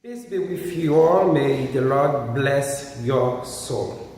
Peace be with you all. May the Lord bless your soul.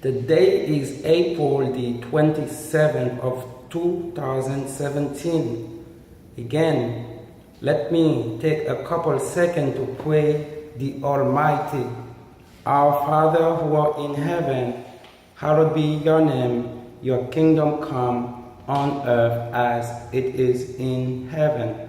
The day is April the 27th of 2017. Again, let me take a couple seconds to pray the Almighty. Our Father who art in heaven, hallowed be your name. Your kingdom come on earth as it is in heaven.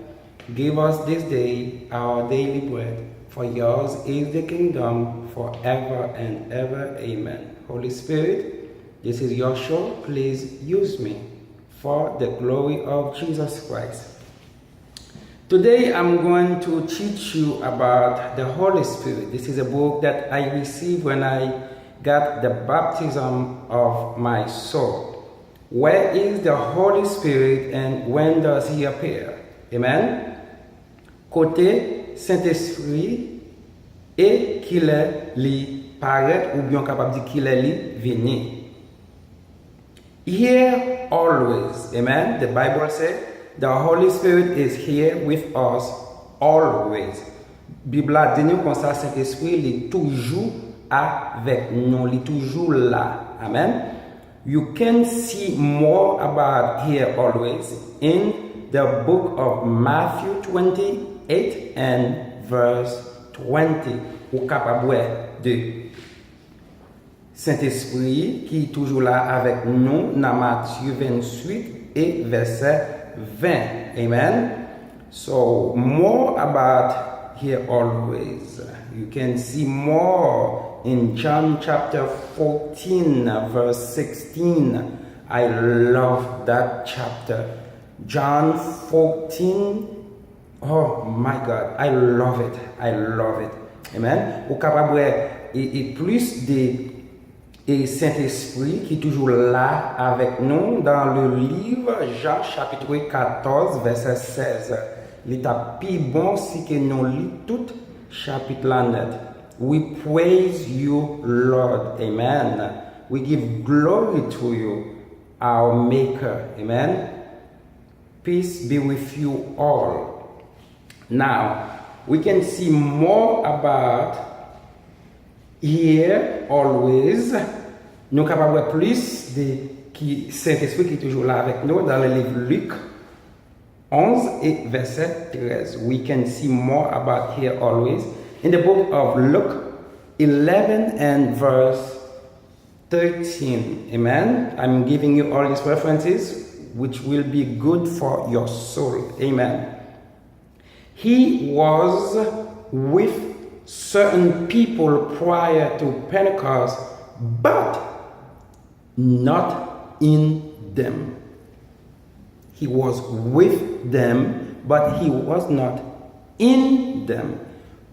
Give us this day our daily bread, for yours is the kingdom forever and ever. Amen. Holy Spirit, this is your show. Please use me for the glory of Jesus Christ. Today I'm going to teach you about the Holy Spirit. This is a book that I received when I got the baptism of my soul. Where is the Holy Spirit and when does he appear? Amen. Côté Saint-Esprit et qu'il est li paraître ou bien capable de dire qu'il est li venir. Here always, amen. The Bible says the Holy Spirit is here with us always. Bible a dit nous comme ça, Saint-Esprit il est toujours avec nous, il est toujours là. Amen. You can see more about here always in the book of Matthew 28 and verse 20. Ou capable de Saint-Esprit qui est toujours là avec nous dans Matthieu 28 et verset 20. Amen. So more about here always. You can see more in John chapter 14 verse 16. I love that chapter. John 14. Oh my God, I love it. I love it. Amen. Ou capable et plus de Saint-Esprit qui est toujours là avec nous dans le livre Jean chapitre 14 verset 16. Il est plus bon si que nous lisons tout chapitre là net. We praise you, Lord. Amen. We give glory to you, our Maker. Amen. Peace be with you all. Now, we can see more about here always. Nous capables de plus de Saint-Esprit qui est toujours là avec nous dans le livre Luc 11 et verset 13. We can see more about here always in the book of Luke 11 and verse 13. Amen. I'm giving you all these references which will be good for your soul. Amen. He was with certain people prior to Pentecost, but not in them. He was with them, but he was not in them.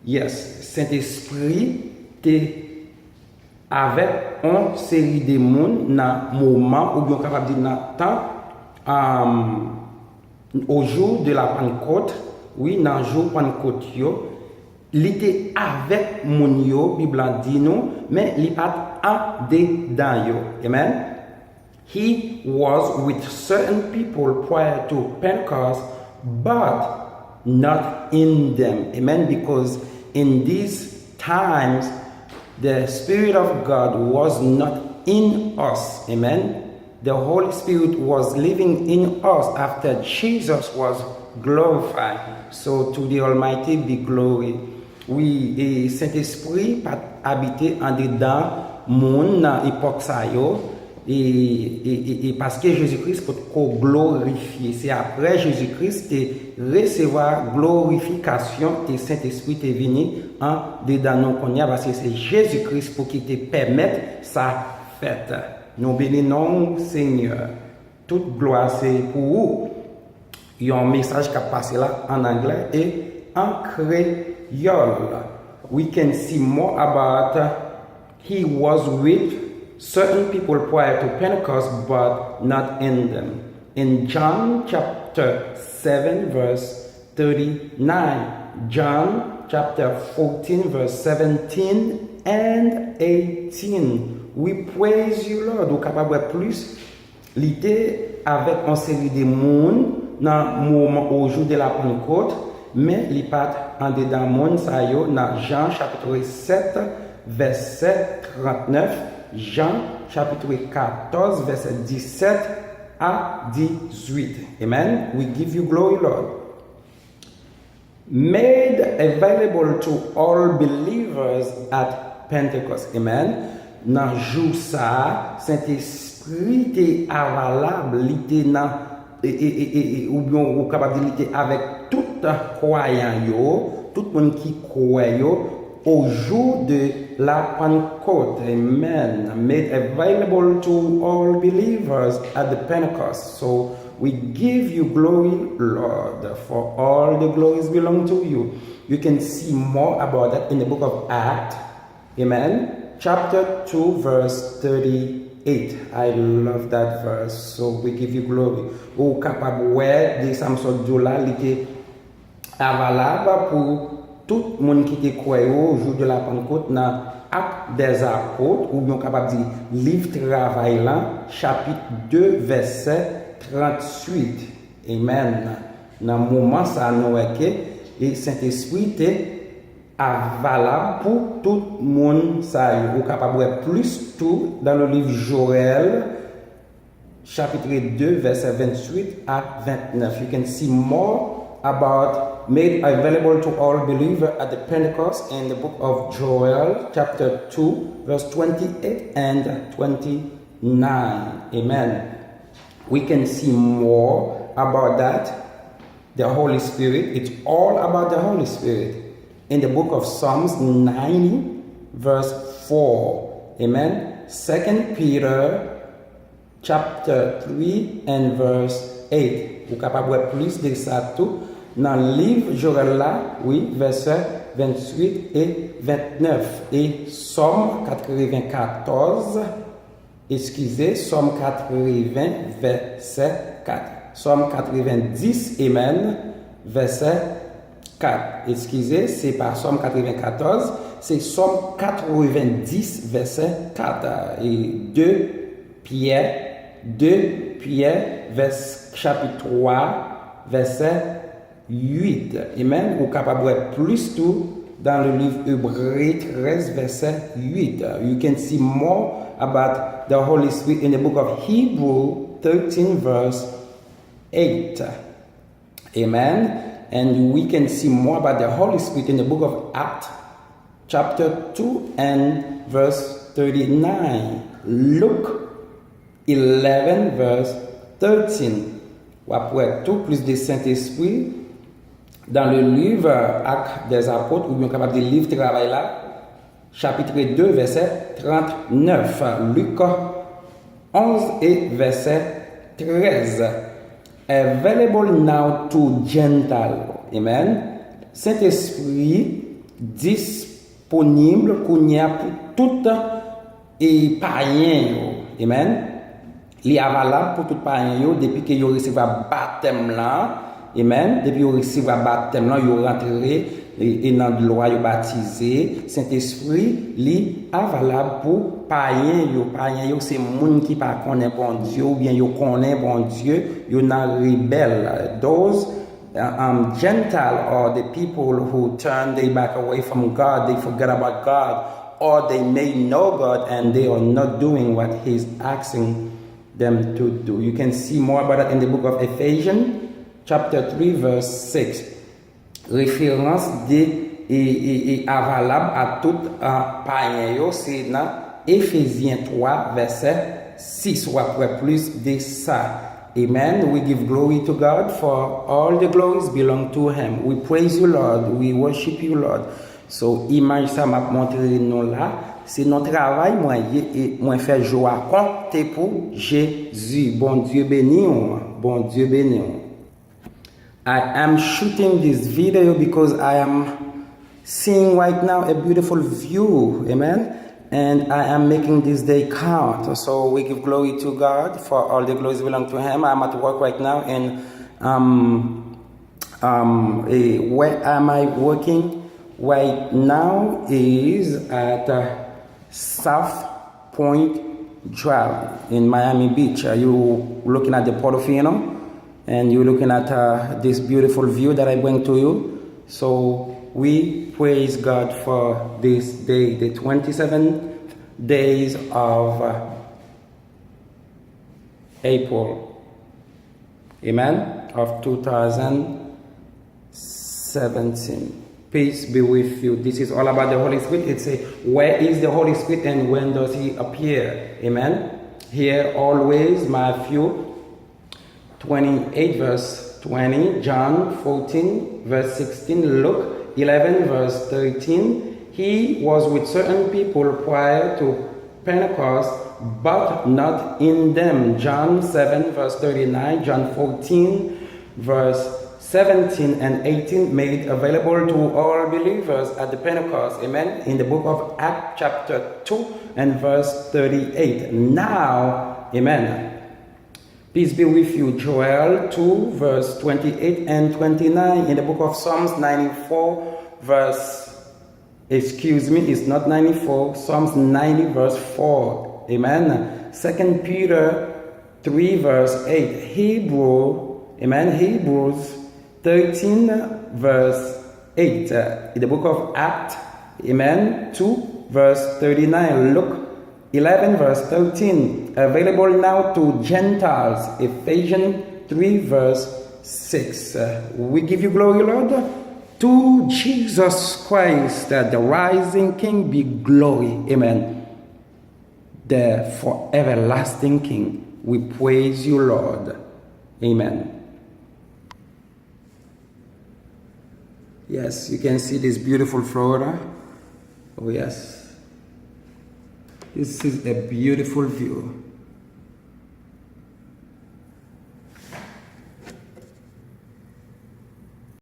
Yes, Saint-Esprit était avec une série de monde dans le moment, ou bien capable de dire dans le temps, au jour de la Pentecôte. Oui, dans le jour Pentecôte, il était avec mon yo, Bible dit nous, mais il pas en dedans yo. Amen. He was with certain people prior to Pentecost, but not in them. Amen. Because in these times, the Spirit of God was not in us. Amen. The Holy Spirit was living in us after Jesus was glorified. So to the Almighty be glory. Oui, et Saint-Esprit pas habité en dedans monde dans époque ça yo et parce que Jésus-Christ peut glorifier. C'est après Jésus-Christ de recevoir glorification et Saint-Esprit est venu en dedans nous connait parce que c'est Jésus-Christ pour qui te permettre ça fait. Nous bénissons Seigneur. Toute gloire c'est pour vous. Il y a un message qui a passé là en anglais et en créole. We can see more about he was with certain people prior to Pentecost, but not in them. In John chapter 7 verse 39, John chapter 14 verse 17 and 18. We praise you, Lord. Ou capable plus l'idée avec une série de monde dans moment au jour de la Pentecôte, mais li pat en dedans moun sa yo dans Jean chapitre 7 verset 39, Jean chapitre 14 verset 17 à 18. Amen. We give you glory, Lord. Made available to all believers at Pentecost. Amen. Dans jour ça, Saint-Esprit était avalable, il était dans ou bien ou capable de avec tout croyant yo, tout le monde qui croit yo au jour de la Pentecôte. Amen. Made available to all believers at the Pentecost. So we give you glory, Lord, for all the glories belong to you. You can see more about that in the book of Acts. Amen. Chapter 2, verse 38. I love that verse. So we give you glory. Ou capable ouais de Samson Diola, il était avalable pour tout le monde qui était croyant au jour de la Pentecôte dans Actes des Apôtres, ou bien capable de dire livre travail là, chapitre 2, verset 38. Amen. Dans le moment ça nous et Saint-Esprit était valable pour tout le monde. Ça est capable de plus tout dans le livre Joël chapitre 2 verset 28 à 29. You can see more about made available to all believers at the Pentecost in the book of Joel chapter 2 verse 28 and 29. Amen. We can see more about that. The Holy Spirit, it's all about the Holy Spirit. In the book of Psalms 90, verse 4. Amen. 2 Peter chapter 3 and verse 8. Vous capable de plus de ça tout dans le livre Joël là, oui, verset 28 et 29. Et Psalm 94, excusez, Psalm 80, verset 4. Psalm 90, Amen, verset 4. Excusez, c'est pas Psalm 94, c'est Psalm 90, verset 4. Et 2 Pierre, chapitre 3, verset 8. Amen. Ou capable de plus tout dans le livre Hébreux 13, verset 8. You can see more about the Holy Spirit in the book of Hebrews 13, verse 8. Amen. And we can see more about the Holy Spirit in the book of Acts, chapter 2 and verse 39. Luke 11, verse 13. Ou après tout, plus de Saint-Esprit dans le livre Actes des Apôtres, ou bien capable de livre travail là, chapitre 2, verset 39. Luc 11 et verset 13. Available now to Gentile. Amen. Saint-Esprit disponible pour tout et païen. Amen. Il est valable pour tout païen depuis que vous recevez le baptême là. Amen. Depuis que vous recevez le baptême là, vous rentrez et dans le loi baptisé. Saint-Esprit est valable pour païen. Païen c'est gens qui ne connaissent pas bon Dieu ou bien ils connaissent bon Dieu, ils sont rebelles. Those Gentile are the people who turn their back away from God, they forget about God, or they may know God and they are not doing what He's asking them to do. You can see more about that in the book of Ephesians, chapter 3, verse 6. Référence est valable à tout païen, c'est dans Éphésiens 3, verset 6, ou après plus de ça. Amen. We give glory to God for all the glories belong to Him. We praise you, Lord. We worship you, Lord. So, image ça m'a montré nous là. C'est notre travail, moi faire joie compter pour Jésus. Bon Dieu béni, bon Dieu béni. I am shooting this video because I am seeing right now a beautiful view. Amen. And I am making this day count. So we give glory to God for all the glories belong to Him. I'm at work right now and where am I working right now is at South Point Drive in Miami Beach. You looking at the Portofino and you're looking at this beautiful view that I bring to you. So we praise God for this day, the 27 days of April, amen, of 2017. Peace be with you. This is all about the Holy Spirit. It's a where is the Holy Spirit and when does he appear? Amen. Here always Matthew 28 verse 20, John 14 verse 16, Luke 11 verse 13. He was with certain people prior to Pentecost, but not in them. John 7 verse 39, John 14 verse 17 and 18 made available to all believers at the Pentecost. Amen. In the book of Acts chapter 2 and verse 38. Now, amen. Peace be with you. Joel 2 verse 28 and 29. In the book of Psalms 94 verse, it's not 94, Psalms 90 verse 4. Amen. 2 Peter 3 verse 8. Hebrews 13 verse 8. In the book of Acts, amen, 2 verse 39. Luke 11 verse 13. Available now to Gentiles. Ephesians 3 verse 6. We give you glory, Lord. To Jesus Christ, the rising King, be glory. Amen. The for everlasting King, we praise you, Lord. Amen. Yes, you can see this beautiful Florida. Oh yes. This is a beautiful view.